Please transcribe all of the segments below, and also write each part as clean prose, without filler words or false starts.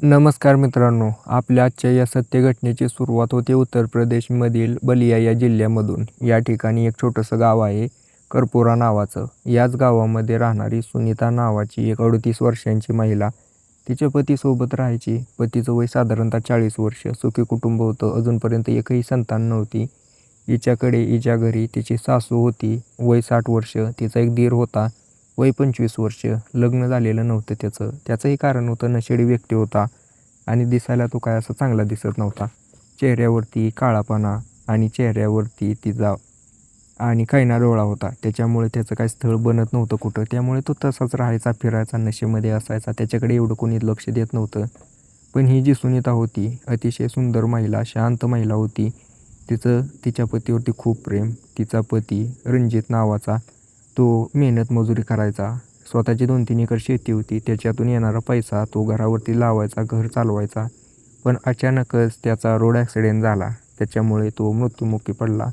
नमस्कार मित्रांनो, आपल्या आजच्या या सत्य घटनेची सुरुवात होते उत्तर प्रदेशमधील बलिया या जिल्ह्यामधून. या ठिकाणी एक छोटंसं गाव आहे, करपोरा नावाचं. याच गावामध्ये राहणारी सुनीता नावाची एक 38 वर्षांची महिला तिच्या पतीसोबत राहायची. पतीचं वय साधारणतः 40 वर्ष. सुखी कुटुंब होतं. अजूनपर्यंत एकही संतान नव्हती. हिच्या घरी तिची सासू होती, वय 60 वर्ष. तिचा एक दीर होता, वय 25 वर्ष. लग्न झालेलं नव्हतं त्याचं. त्याचंही कारण होतं, नशेडी व्यक्ती होता आणि दिसायला तो काय असा चांगला दिसत नव्हता. चेहऱ्यावरती काळापणा आणि चेहऱ्यावरती तिचा आणि खैना डोळा होता. त्याच्यामुळे त्याचं काही स्थळ बनत नव्हतं कुठं. त्यामुळे तो तसाच राहायचा, फिरायचा, नशेमध्ये असायचा. त्याच्याकडे एवढं कोणी लक्ष देत नव्हतं. पण ही जी सुनीता होती, अतिशय सुंदर महिला, शांत महिला होती. तिच्या पतीवरती खूप प्रेम. तिचा पती रणजित नावाचा, तो मेहनत मजुरी करायचा. स्वतःची 2-3 एकर शेती होती. त्याच्यातून येणारा पैसा तो घरावरती लावायचा, घर चालवायचा. पण अचानकच त्याचा रोड ॲक्सिडेंट झाला. त्याच्यामुळे तो मृत्युमुखी पडला.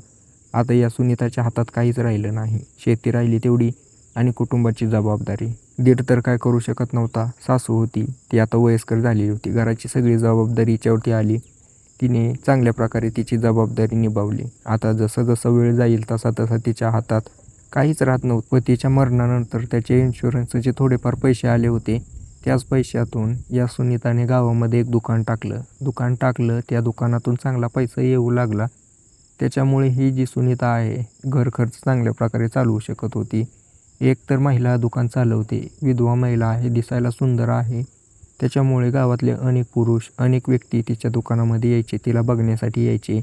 आता या सुनीताच्या हातात काहीच राहिलं नाही. शेती राहिली तेवढी आणि कुटुंबाची जबाबदारी. दीर तर काय करू शकत नव्हता. सासू होती, ती आता वयस्कर झालेली होती. घराची सगळी जबाबदारी हिच्यावरती आली. तिने चांगल्या प्रकारे तिची जबाबदारी निभावली. आता जसं वेळ जाईल तसा तिच्या हातात काहीच राहत नव्हतं. पतीच्या मरणानंतर त्याचे इन्शुरन्सचे थोडेफार पैसे आले होते. त्याच पैशातून या सुनीताने गावामध्ये एक दुकान टाकलं. त्या दुकानातून चांगला पैसा येऊ लागला. त्याच्यामुळे ही जी सुनीता आहे, घर खर्च चांगल्या प्रकारे चालवू शकत होती. एक तर महिला दुकान चालवते, विधवा महिला आहे, दिसायला सुंदर आहे. त्याच्यामुळे गावातले अनेक पुरुष, अनेक व्यक्ती तिच्या दुकानामध्ये यायचे, तिला बघण्यासाठी यायचे.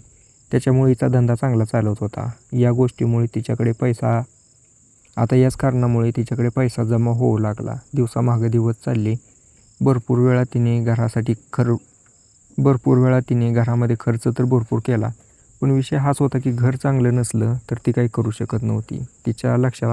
त्याच्यामुळे हिचा धंदा चांगला चालत होता. या गोष्टीमुळे तिच्याकडे पैसा आता याच कारणामुळे तिच्याकडे पैसा जमा होऊ लागला. दिवसामागे दिवस चालले. भरपूर वेळा तिने घरामध्ये खर्च तर भरपूर केला. पण विषय हाच होता की घर चांगलं नसलं तर ती काही करू शकत नव्हती. तिच्या लक्षात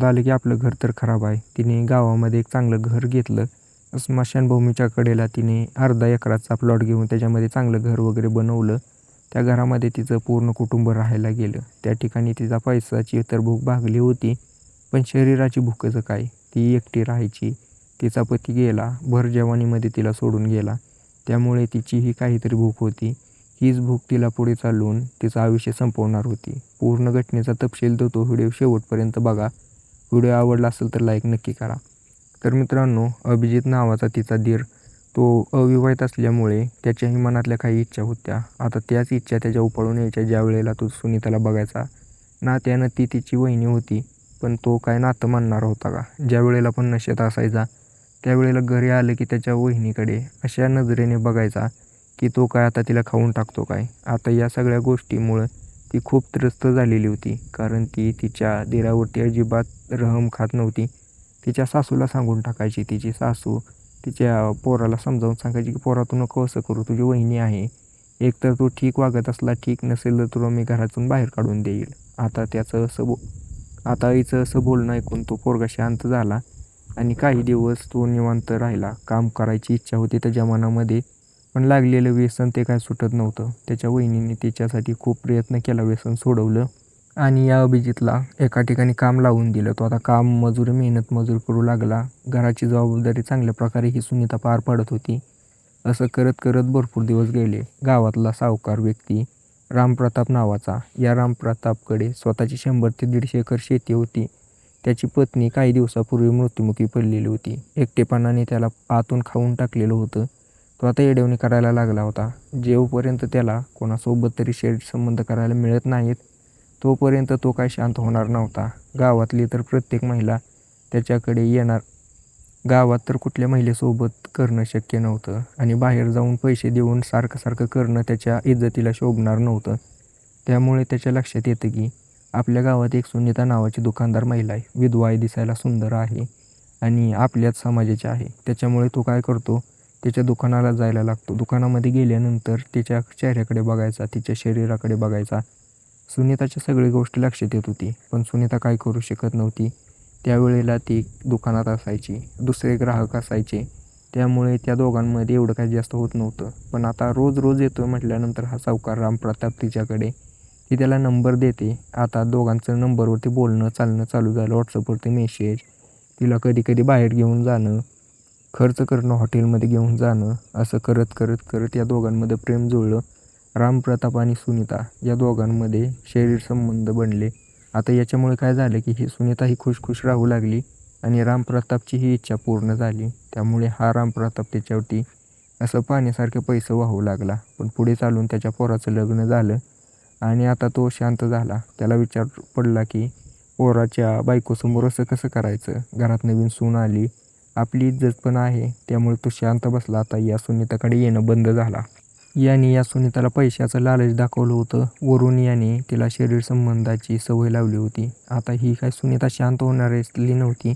आलं की आपलं घर तर खराब आहे. तिने गावामध्ये एक चांगलं घर घेतलं. स्मशानभूमीच्या कडेला तिने अर्धा एकराचा प्लॉट घेऊन त्याच्यामध्ये चांगलं घर वगैरे बनवलं. त्या घरामध्ये तिचं पूर्ण कुटुंब राहायला गेलं. त्या ठिकाणी तिचा पैशाची तर भूक भागली होती, पण शरीराची भूकच काय. ती एकटी राहायची. तिचा पती गेला, भर जवानीमध्ये तिला सोडून गेला. त्यामुळे तिचीही काहीतरी भूक होती. हीच भूक तिला पुढे चालवून तिचं आयुष्य संपवणार होती. पूर्ण घटनेचा तपशील तो व्हिडिओ शेवटपर्यंत बघा. व्हिडिओ आवडला असेल तर लाईक नक्की करा. तर मित्रांनो, अभिजित नावाचा तिचा दीर, तो अविवाहित असल्यामुळे त्याच्याही मनातल्या काही इच्छा होत्या. आता त्याच इच्छा त्याच्या उपळून यायच्या. ज्या वेळेला तो सुनीताला बघायचा, नात्यानं ती तिची वहिनी होती, पण तो काय नातं मानणारा होता का? ज्या वेळेला पण नशेत असायचा, त्यावेळेला घरी आलं की त्याच्या वहिनीकडे अशा नजरेने बघायचा की तो काय आता तिला खाऊन टाकतो काय. आता या सगळ्या गोष्टीमुळं ती खूप त्रस्त झालेली होती, कारण ती तिच्या दीरावरती अजिबात रहम खात नव्हती. तिच्या सासूला सांगून टाकायची. तिची सासू तिच्या पोराला समजावून सांगायची की पोरा तू नको असं करू, तुझी वहिनी आहे. एकतर तू ठीक वागत असला, ठीक नसेल तर तुला मी घरातून बाहेर काढून देईल. आता आईचं असं बोलणं ऐकून तो पोरगा शांत झाला आणि काही दिवस तो निवांत राहिला. काम करायची इच्छा होती त्याच्या मनामध्ये, पण लागलेलं व्यसन ते काय सुटत नव्हतं. त्याच्या वहिनीने तिच्यासाठी खूप प्रयत्न केला, व्यसन सोडवलं आणि या अभिजितला एका ठिकाणी काम लावून दिलं. तो आता मेहनत मजूर करू लागला. घराची जबाबदारी चांगल्या प्रकारे ही सुनीता पार पाडत होती. असं करत करत भरपूर दिवस गेले. गावातला सावकार व्यक्ती रामप्रताप नावाचा, या रामप्रतापकडे स्वतःची 100 ते 150 एकर शेती होती. त्याची पत्नी काही दिवसापूर्वी मृत्युमुखी पडलेली होती. एकटेपणाने त्याला आतून खाऊन टाकलेलं होतं. तो आता येडवणी करायला लागला होता. जेवपर्यंत त्याला कोणासोबत तरी संबंध करायला मिळत नाहीत, तोपर्यंत तो काय शांत होणार नव्हता. गावातली तर प्रत्येक महिला त्याच्याकडे येणार. गावात तर कुठल्या महिलेसोबत करणं शक्य नव्हतं आणि बाहेर जाऊन पैसे देऊन सारखं करणं त्याच्या इज्जतीला शोभणार नव्हतं. त्यामुळे त्याच्या लक्षात येतं की आपल्या गावात एक सुनीता नावाची दुकानदार महिला आहे. विधवा आहे, दिसायला सुंदर आहे आणि आपल्याच समाजाची आहे. त्याच्यामुळे तो काय करतो, त्याच्या दुकानाला जायला लागतो. दुकानामध्ये गेल्यानंतर तिच्या चेहऱ्याकडे बघायचा, तिच्या शरीराकडे बघायचा. सुनीताच्या सगळी गोष्ट लक्षात येत होती, पण सुनीता काय करू शकत नव्हती. त्यावेळेला ती दुकानात असायची, दुसरे ग्राहक असायचे. त्यामुळे त्या दोघांमध्ये एवढं काही जास्त होत नव्हतं. पण आता रोज येतो म्हटल्यानंतर हा सावकार रामप्रताप तिच्याकडे, ती त्याला नंबर देते. आता दोघांचं नंबरवरती बोलणं चालणं चालू झालं. व्हॉट्सअपवरती मेसेज, तिला कधी बाहेर घेऊन जाणं, खर्च करणं, हॉटेलमध्ये घेऊन जाणं, असं करत करत करत या दोघांमध्ये प्रेम जुळलं. रामप्रताप आणि सुनीता या दोघांमध्ये शरीर संबंध बनले. आता याच्यामुळे काय झालं की ही सुनीता ही खुश राहू लागली आणि रामप्रतापची ही इच्छा पूर्ण झाली. त्यामुळे हा रामप्रताप त्याच्यावरती असं पाण्यासारखे पैसे वाहू लागला. पण पुढे चालून त्याच्या पोराचं लग्न झालं आणि आता तो शांत झाला. त्याला विचार पडला की पोराच्या बायकोसमोर असं कसं करायचं. घरात नवीन सून आली, आपली इज्जत पण आहे. त्यामुळे तो शांत बसला. आता या सुनीताकडे येणं बंद झाला. याने या सुनीताला पैशाचं लालच दाखवलं होतं. वरून याने तिला शरीर संबंधाची सवय लावली होती. आता ही काय सुनीता शांत होणारी नव्हती.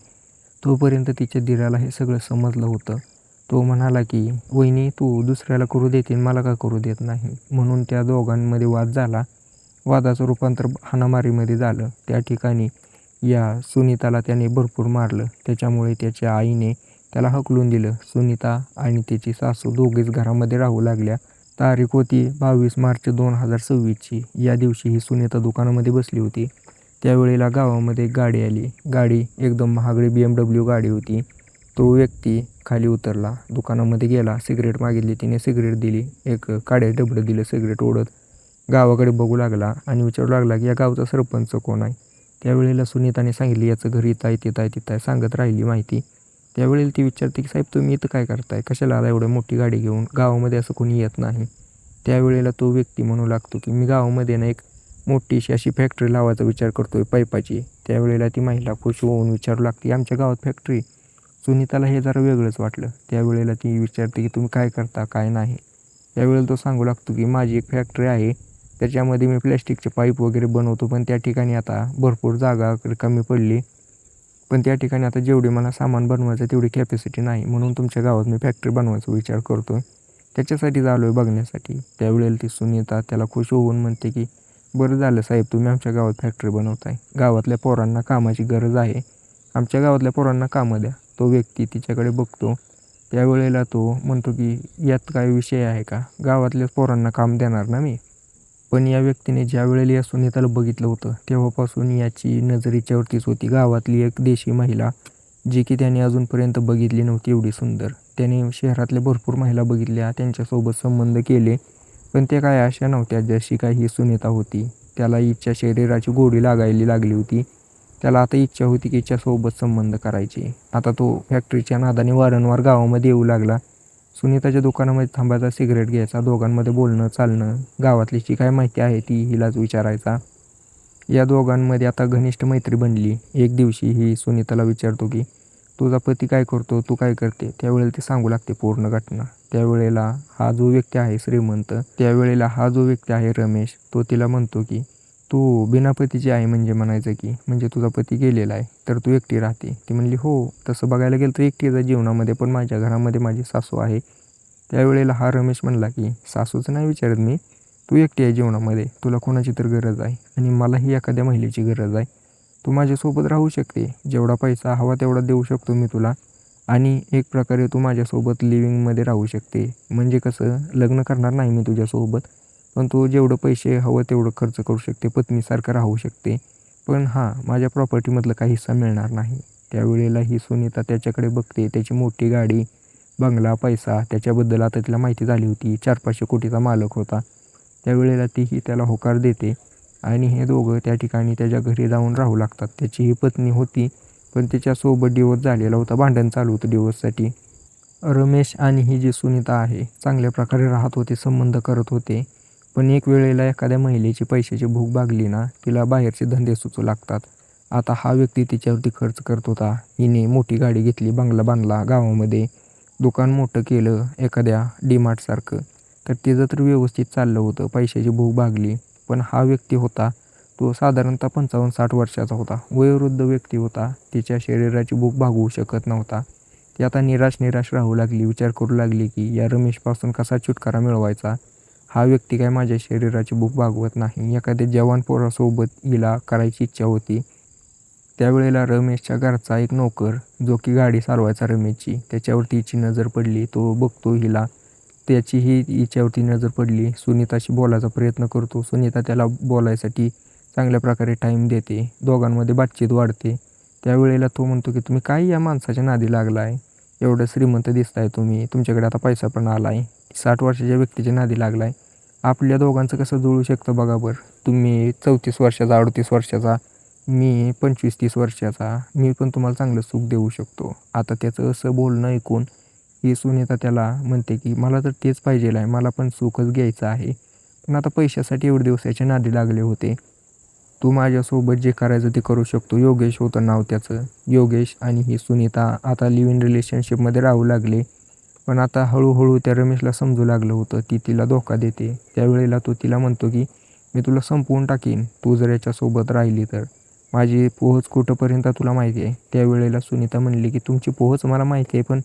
तोपर्यंत तिच्या दिराला हे सगळं समजलं होतं. तो म्हणाला की वहिनी, तू दुसऱ्याला करू देते, मला का करू देत नाही. म्हणून त्या दोघांमध्ये वाद झाला. वादाचं रूपांतर हाणामारीमध्ये झालं. त्या ठिकाणी या सुनीताला त्याने भरपूर मारलं. त्याच्यामुळे त्याच्या आईने त्याला हकलून दिलं. सुनीता आणि त्याची सासू दोघेच घरामध्ये राहू लागल्या. तारीख होती 22 मार्च 2026ची. या दिवशी ही सुनीता दुकानामध्ये बसली होती. त्यावेळेला गावामध्ये एक गाडी आली. गाडी एकदम महागडी BMW गाडी होती. तो व्यक्ती खाली उतरला, दुकानामध्ये गेला, सिगरेट मागितली. तिने सिगरेट दिली. एक काड्या डबडं दिलं. सिगरेट ओढत गावाकडे बघू लागला आणि विचारू लागला की या गावचा सरपंच कोण आहे. त्यावेळेला सुनीताने सांगितली याचं घर इथं आहे, तिथं आहे, तिथं आहे, सांगत राहिली माहिती. त्यावेळेला ती विचारते की साहेब, तुम्ही इथं काय करताय, कशाला आला एवढं मोठी गाडी घेऊन, गावामध्ये असं कोणी येत नाही. त्यावेळेला तो व्यक्ती म्हणू लागतो की मी गावामध्ये ना एक मोठीशी अशी फॅक्टरी लावायचा विचार करतोय पाईपाची. त्यावेळेला ती महिला खुश होऊन विचारू लागते आमच्या गावात फॅक्टरी. सुनीताला हे जरा वेगळंच वाटलं. त्यावेळेला ती विचारते की तुम्ही काय करता, काय नाही. त्यावेळेला तो सांगू लागतो की माझी एक फॅक्टरी आहे, त्याच्यामध्ये मी प्लॅस्टिकचे पाईप वगैरे बनवतो. पण त्या ठिकाणी आता भरपूर जागा कमी पडली. पण त्या ठिकाणी आता जेवढी मला सामान बनवायचं तेवढी कॅपॅसिटी नाही. म्हणून तुमच्या गावात मी फॅक्टरी बनवायचा विचार करतोय. त्याच्यासाठी आलो आहे बघण्यासाठी. त्यावेळेला ती सुनीता त्याला खुश होऊन म्हणते की बरं झालं साहेब, तुम्ही आमच्या गावात फॅक्टरी बनवताय. गावातल्या पोरांना कामाची गरज आहे. आमच्या गावातल्या पोरांना कामं द्या. तो व्यक्ती तिच्याकडे बघतो. त्यावेळेला तो म्हणतो की यात काय विषय आहे का, गावातल्या पोरांना काम देणार ना मी. पण या व्यक्तीने ज्या वेळेला या सुनीताला बघितलं होतं तेव्हापासून याची नजर हिच्यावरतीच होती. गावातली एक देशी महिला, जी की त्याने अजूनपर्यंत बघितली नव्हती एवढी सुंदर. त्याने शहरातल्या भरपूर महिला बघितल्या, त्यांच्यासोबत संबंध केले, पण त्या काय अशा नव्हत्या जशी काय ही सुनीता होती. त्याला हिच्या शरीराची गोडी लागायला लागली होती. त्याला आता इच्छा होती की हिच्यासोबत संबंध करायची. आता तो फॅक्टरीच्या नादाने वारंवार गावामध्ये येऊ लागला. सुनीताच्या दुकानामध्ये थांबायचा, सिगरेट घ्यायचा, दोघांमध्ये बोलणं चालणं, गावातली जी काय माहिती आहे ती हिलाच विचारायचा. या दोघांमध्ये आता घनिष्ठ मैत्री बनली. एक दिवशी ही सुनीताला विचारतो की तुझा पती काय करतो, तू काय करते. त्यावेळेला ती सांगू लागते पूर्ण घटना. त्यावेळेला हा जो व्यक्ती आहे श्रीमंत, त्यावेळेला हा जो व्यक्ती आहे रमेश, तो तिला म्हणतो की तू बिना पतीची आहे म्हणजे म्हणायचं की म्हणजे तुझा पती गेलेला आहे तर तू एकटी राहते. ती म्हणली हो, तसं बघायला गेलं तर एकटीच आहे जीवनामध्ये, पण माझ्या घरामध्ये माझी सासू आहे. त्यावेळेला हा रमेश म्हणला की सासूचं नाही विचारत मी, तू एकटी आहे जीवनामध्ये, तुला कोणाची तर गरज आहे आणि मलाही एखाद्या महिलेची गरज आहे. तू माझ्यासोबत राहू शकते, जेवढा पैसा हवा तेवढा देऊ शकतो मी तुला आणि एक प्रकारे तू माझ्यासोबत लिव्हिंगमध्ये राहू शकते. म्हणजे कसं, लग्न करणार नाही मी तुझ्यासोबत, पण तू जेवढं पैसे हवं तेवढं खर्च करू शकते, पत्नीसारखं राहू शकते. पण हां, माझ्या प्रॉपर्टीमधलं काही हिस्सा मिळणार नाही. त्यावेळेला ही सुनीता त्याच्याकडे बघते. त्याची मोठी गाडी, बंगला, पैसा, त्याच्याबद्दल आता तिला माहिती झाली होती. 400-500 कोटीचा मालक होता. त्यावेळेला तीही त्याला होकार देते आणि हे दोघं त्या ठिकाणी त्याच्या घरी जाऊन राहू लागतात. त्याची ही पत्नी होती, पण तिच्यासोबत डिवोर्स झालेला होता. भांडण चालू होतं डिवोर्ससाठी. रमेश आणि ही जी सुनीता आहे चांगल्या प्रकारे राहत होते, संबंध करत होते. पण एक वेळेला एखाद्या महिलेची पैशाची भूक भागली ना, तिला बाहेरचे धंदे सुचू लागतात. आता हा व्यक्ती तिच्यावरती खर्च करत होता. हिने मोठी गाडी घेतली, बंगला बांधला गावामध्ये, दुकान मोठं केलं एखाद्या डीमार्टसारखं. तर तिचं तर व्यवस्थित चाललं होतं, पैशाची भूक भागली. पण हा व्यक्ती होता तो साधारणतः 55-60 वर्षाचा होता. वयोवृद्ध व्यक्ती होता. तिच्या शरीराची भूक भागवू शकत नव्हता. ती आता निराश राहू लागली. विचार करू लागली की या रमेशपासून कसा छुटकारा मिळवायचा. हा व्यक्ती काय माझ्या शरीराची भूक भागवत नाही. एखाद्या जवान पोरासोबत हिला करायची इच्छा होती. त्यावेळेला रमेशच्या घरचा एक नोकर, जो की गाडी चालवायचा रमेशची, त्याच्यावरती हिची नजर पडली. तो बघतो हिला, त्याचीही हिच्यावरती नजर पडली. सुनीताशी बोलायचा प्रयत्न करतो. सुनीता त्याला बोलायसाठी चांगल्या प्रकारे टाईम देते. दोघांमध्ये बातचीत वाढते. त्यावेळेला तो म्हणतो की तुम्ही काय या माणसाच्या नादी लागला आहे. एवढं श्रीमंत दिसताय तुम्ही, तुमच्याकडे आता पैसा पण आला आहे, 60 वर्षाच्या व्यक्तीच्या नादी लागला आहे. आपल्या दोघांचं कसं जुळू शकतं बघा बरं. तुम्ही 34 वर्षाचा, 38 वर्षाचा, मी 25-30 वर्षाचा, मी पण तुम्हाला चांगलं सुख देऊ शकतो. आता त्याचं असं बोलणं ऐकून ही सुनीता त्याला म्हणते की मला तर तेच पाहिजेल आहे, मला पण सुखच घ्यायचं आहे. पण आता पैशासाठी एवढे दिवस याच्या नादी लागले होते. तू माझ्यासोबत जे करायचं ते करू शकतो. योगेश होतं नाव त्याचं. योगेश आणि ही सुनीता आता लिव्ह इन रिलेशनशिपमध्ये राहू लागले. पण आता हळूहळू त्या रमेशला समजू लागलं होतं ती तिला धोका देते. त्यावेळेला तो तिला म्हणतो की मी तुला संपवून टाकीन तू जर याच्यासोबत राहिली तर. माझी पोहोच कुठंपर्यंत तुला माहिती आहे. त्यावेळेला सुनीता म्हणली की तुमची पोहोच मला माहिती आहे, पण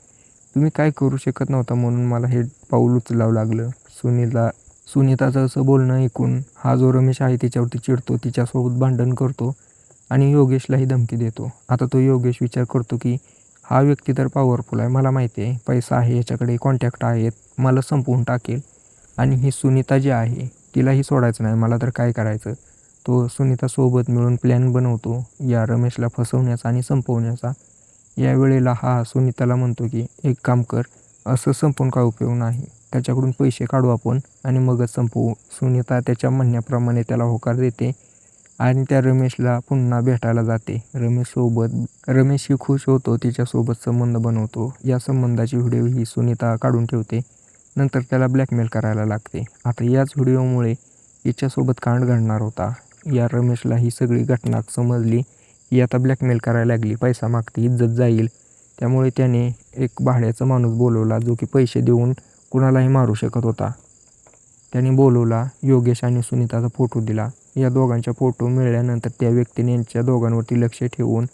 तुम्ही काय करू शकत नव्हता म्हणून मला हे पाऊल उचलावं लागलं. सुनीताचं असं बोलणं ऐकून हा जो रमेश आहे तिच्यावरती चिडतो, तिच्यासोबत भांडण करतो आणि योगेशलाही धमकी देतो. आता तो योगेश विचार करतो की हा व्यक्ती तर पॉवरफुल आहे, मला माहिती आहे, पैसा आहे, याच्याकडे कॉन्टॅक्ट आहेत, मला संपवून टाकेल. आणि ही सुनीता जी आहे तिलाही सोडायचं नाही, मला तर काय करायचं. तो सुनीतासोबत मिळून प्लॅन बनवतो या रमेशला फसवण्याचा आणि संपवण्याचा. यावेळेला हा सुनीताला म्हणतो की एक काम कर, असं संपवून काय उपयोग नाही, त्याच्याकडून पैसे काढू आपण आणि मगच संपवू. सुनीता त्याच्या म्हणण्याप्रमाणे त्याला होकार देते आणि त्या रमेशला पुन्हा भेटायला जाते. रमेशही खुश होतो, तिच्यासोबत संबंध बनवतो. या संबंधाची व्हिडिओ ही सुनीता काढून ठेवते. नंतर त्याला ब्लॅकमेल करायला लागते. आता याच व्हिडिओमुळे हिच्यासोबत कांड घडणार होता. या रमेशला ही सगळी घटना समजली. ही आता ब्लॅकमेल करायला लागली, पैसा मागते, इज्जत जाईल. त्यामुळे त्याने एक भाड्याचा माणूस बोलवला जो की पैसे देऊन कुणालाही मारू शकत होता. त्याने बोलवला, योगेश आणि सुनीताचा फोटो दिला. या दोघांच्या फोटो मिळाल्यानंतर त्या व्यक्तीने यांच्या दोघांवरती लक्ष ठेवून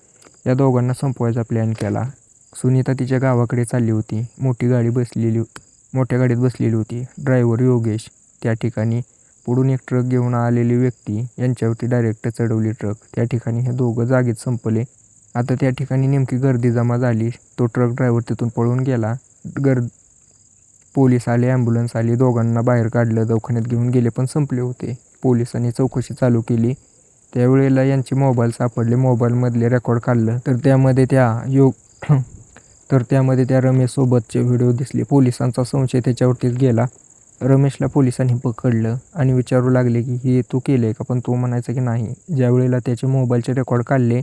या दोघांना संपवायचा प्लॅन केला. सुनीता तिच्या गावाकडे चालली होती. मोठ्या गाडीत बसलेली होती. ड्रायव्हर योगेश. त्या ठिकाणी पुढून एक ट्रक घेऊन आलेली व्यक्ती यांच्यावरती डायरेक्ट चढवली ट्रक. त्या ठिकाणी हे दोघं जागीच संपले. आता त्या ठिकाणी नेमकी गर्दी जमा झाली. तो ट्रक ड्रायव्हर तिथून पळून गेला. पोलीस आले, ॲम्ब्युलन्स आली, दोघांना बाहेर काढलं, दवाखान्यात घेऊन गेले, पण संपले होते. पोलिसांनी चौकशी चालू केली. त्यावेळेला यांचे मोबाईल सापडले. मोबाईलमधले रेकॉर्ड काढलं तर त्यामध्ये त्या रमेशसोबतचे व्हिडिओ दिसले. पोलिसांचा संशय त्याच्यावरतीच गेला. रमेशला पोलिसांनी पकडलं आणि विचारू लागले की हे तू केलं आहे का, पण तो म्हणायचा की नाही. ज्यावेळेला त्याचे मोबाईलचे रेकॉर्ड काढले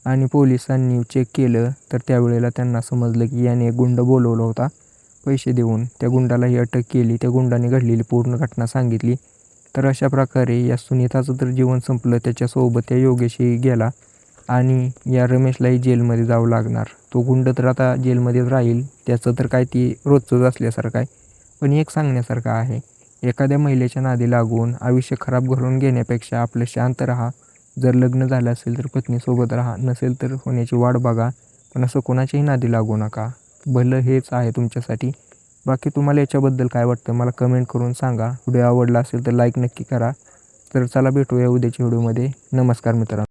आणि पोलिसांनी चेक केलं तर त्यावेळेला त्यांना समजलं की याने एक गुंड बोलवला होता पैसे देऊन. त्या गुंडालाही अटक केली. त्या गुंडाने घडलेली पूर्ण घटना सांगितली. तर अशा प्रकारे या सुनीताचं तर जीवन संपलं. त्याच्यासोबत त्या योगेशही गेला आणि या रमेशलाही जेलमध्ये जावं लागणार. तो गुंड तर आता जेलमध्येच राहील. त्याचं तर काय ती रोजचंच असल्यासारखं आहे. पण एक सांगण्यासारखं आहे, एखाद्या महिलेच्या नादी लागून आयुष्य खराब करून घेण्यापेक्षा आपलं शांत राहा. जर लग्न झालं असेल तर पत्नीसोबत राहा, नसेल तर होण्याची वाट बघा. पण असं कोणाच्याही नादी लागू नका. भलं हेच आहे तुमच्यासाठी. बाकी तुम्हाला याच्याबद्दल काय वाटतं मला कमेंट करून सांगा. व्हिडिओ आवडला असेल तर लाईक नक्की करा. तर चला भेटूया उद्याच्या व्हिडिओमध्ये. नमस्कार मित्रांनो.